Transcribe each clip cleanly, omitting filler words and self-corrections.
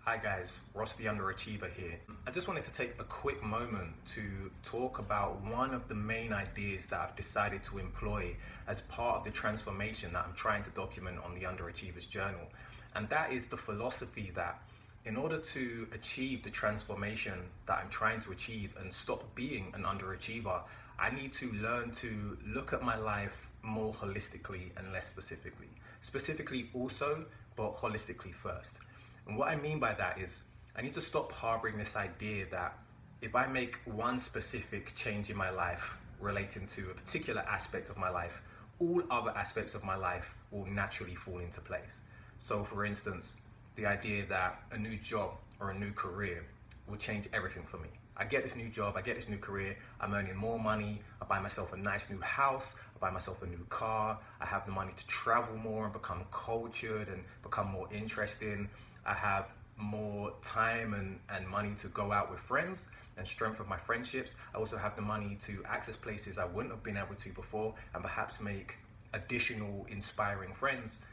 Hi guys, Ross the Underachiever here. I just wanted to take a quick moment to talk about one of the main ideas that I've decided to employ as part of the transformation that I'm trying to document on the Underachiever's Journal. And that is the philosophy that in order to achieve the transformation that I'm trying to achieve and stop being an underachiever, I need to learn to look at my life more holistically and less specifically. Specifically also, but holistically first. And what I mean by that is I need to stop harboring this idea that if I make one specific change in my life relating to a particular aspect of my life, all other aspects of my life will naturally fall into place. So for instance, the idea that a new job or a new career will change everything for me. I get this new job, I get this new career, I'm earning more money, I buy myself a nice new house, I buy myself a new car, I have the money to travel more and become cultured and become more interesting. I have more time and money to go out with friends and strengthen my friendships. I also have the money to access places I wouldn't have been able to before and perhaps make additional inspiring friends.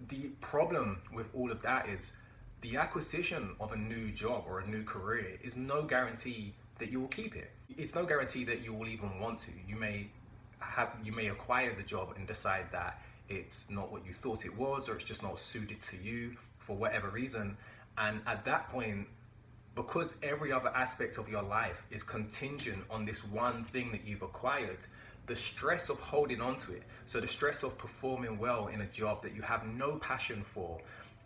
The problem with all of that is the acquisition of a new job or a new career is no guarantee that you will keep it. It's no guarantee that you will even want to. You may acquire the job and decide that it's not what you thought it was, or it's just not suited to you for whatever reason. And at that point, because every other aspect of your life is contingent on this one thing that you've acquired, the stress of holding on to it, so the stress of performing well in a job that you have no passion for,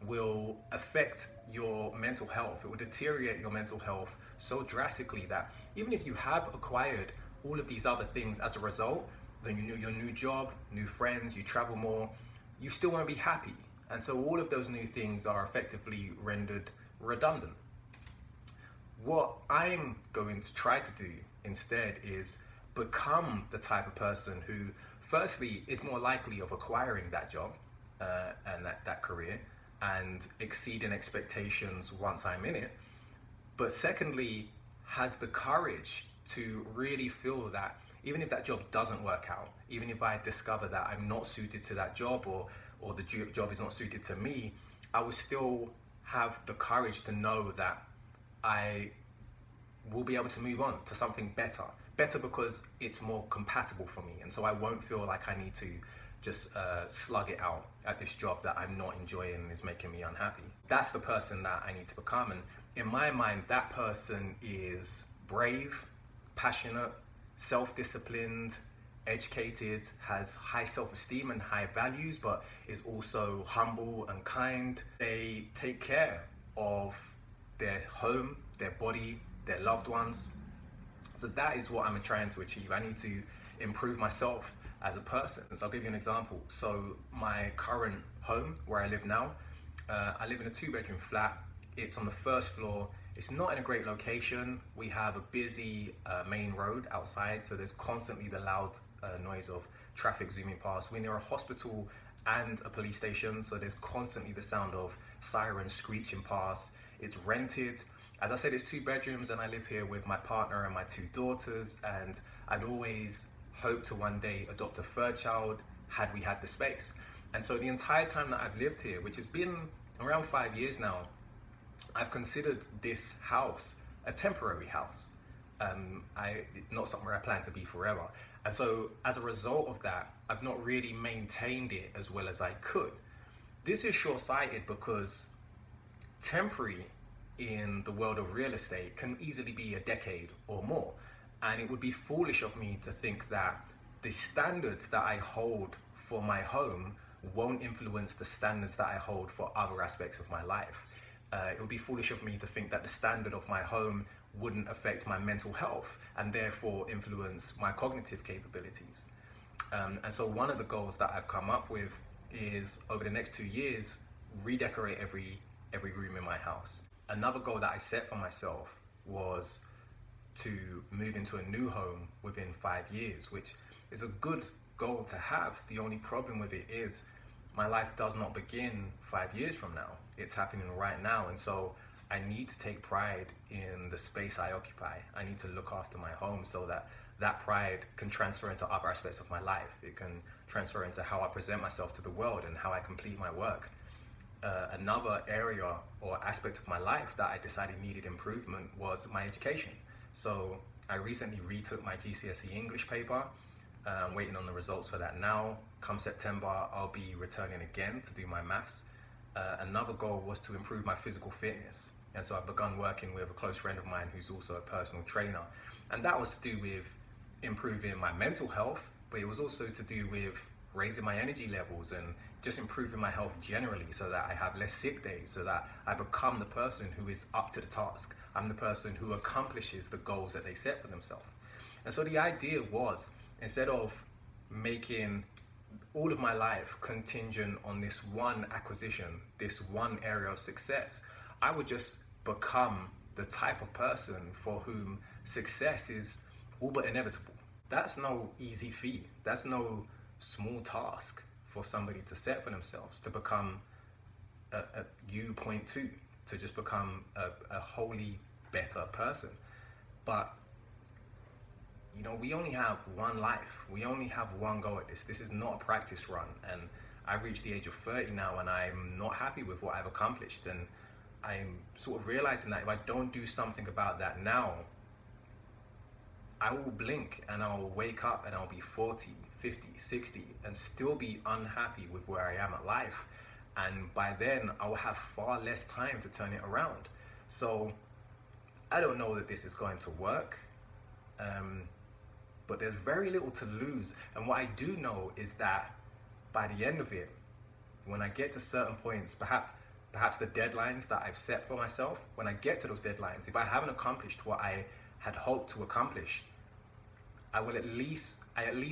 will affect your mental health. It will deteriorate your mental health so drastically that even if you have acquired all of these other things as a result, then you know your new job, new friends, you travel more, you still won't be happy. And so all of those new things are effectively rendered redundant. What I'm going to try to do instead is become the type of person who, firstly, is more likely of acquiring that job and that career and exceeding expectations once I'm in it, but secondly, has the courage to really feel that even if that job doesn't work out, even if I discover that I'm not suited to that job or the job is not suited to me, I will still have the courage to know that I will be able to move on to something better. Better because it's more compatible for me. And so I won't feel like I need to just slug it out at this job that I'm not enjoying and is making me unhappy. That's the person that I need to become. And in my mind, that person is brave, passionate, self-disciplined, educated, has high self-esteem and high values, but is also humble and kind. They take care of their home, their body, their loved ones. So that is what I'm trying to achieve. I need to improve myself as a person. So I'll give you an example. So my current home where I live now, I live in a 2-bedroom flat. It's on the first floor. It's not in a great location. We have a busy main road outside, so there's constantly the loud noise of traffic zooming past. We're near a hospital and a police station, so there's constantly the sound of sirens screeching past. It's rented. As I said, it's 2 bedrooms and I live here with my partner and my 2 daughters, and I'd always hoped to one day adopt a 3rd child had we had the space. And so the entire time that I've lived here, which has been around 5 years now, I've considered this house a temporary house. Not somewhere I plan to be forever. And so as a result of that, I've not really maintained it as well as I could. This is short-sighted because temporary in the world of real estate can easily be a decade or more. And it would be foolish of me to think that the standards that I hold for my home won't influence the standards that I hold for other aspects of my life. It would be foolish of me to think that the standard of my home wouldn't affect my mental health and therefore influence my cognitive capabilities. And so one of the goals that I've come up with is over the next 2 years, redecorate every room in my house. Another goal that I set for myself was to move into a new home within 5 years, which is a good goal to have. The only problem with it is my life does not begin 5 years from now. It's happening right now. And so I need to take pride in the space I occupy. I need to look after my home so that that pride can transfer into other aspects of my life. It can transfer into how I present myself to the world and how I complete my work. Another area or aspect of my life that I decided needed improvement was my education. So I recently retook my GCSE English paper. I'm waiting on the results for that now. Come September, I'll be returning again to do my maths. Another goal was to improve my physical fitness. And so I've begun working with a close friend of mine who's also a personal trainer. And that was to do with improving my mental health, but it was also to do with raising my energy levels and just improving my health generally so that I have less sick days, so that I become the person who is up to the task. I'm the person who accomplishes the goals that they set for themselves. And so the idea was, instead of making all of my life contingent on this one acquisition, this one area of success, I would just become the type of person for whom success is all but inevitable. That's no easy feat. That's no small task for somebody to set for themselves, to become a U.2, to just become a wholly better person. But you know, we only have one life. We only have one go at this. This is not a practice run. And I've reached the age of 30 now and I'm not happy with what I've accomplished. And I'm sort of realizing that if I don't do something about that now, I will blink and I'll wake up and I'll be 40, 50, 60 and still be unhappy with where I am at life. And by then I will have far less time to turn it around. So I don't know that this is going to work. But there's very little to lose. And what I do know is that by the end of it, when I get to certain points, perhaps the deadlines that I've set for myself, when I get to those deadlines, if I haven't accomplished what I had hoped to accomplish, I at least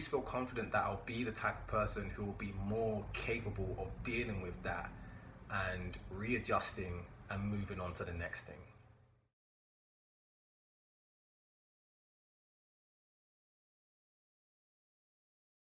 feel confident that I'll be the type of person who will be more capable of dealing with that and readjusting and moving on to the next thing.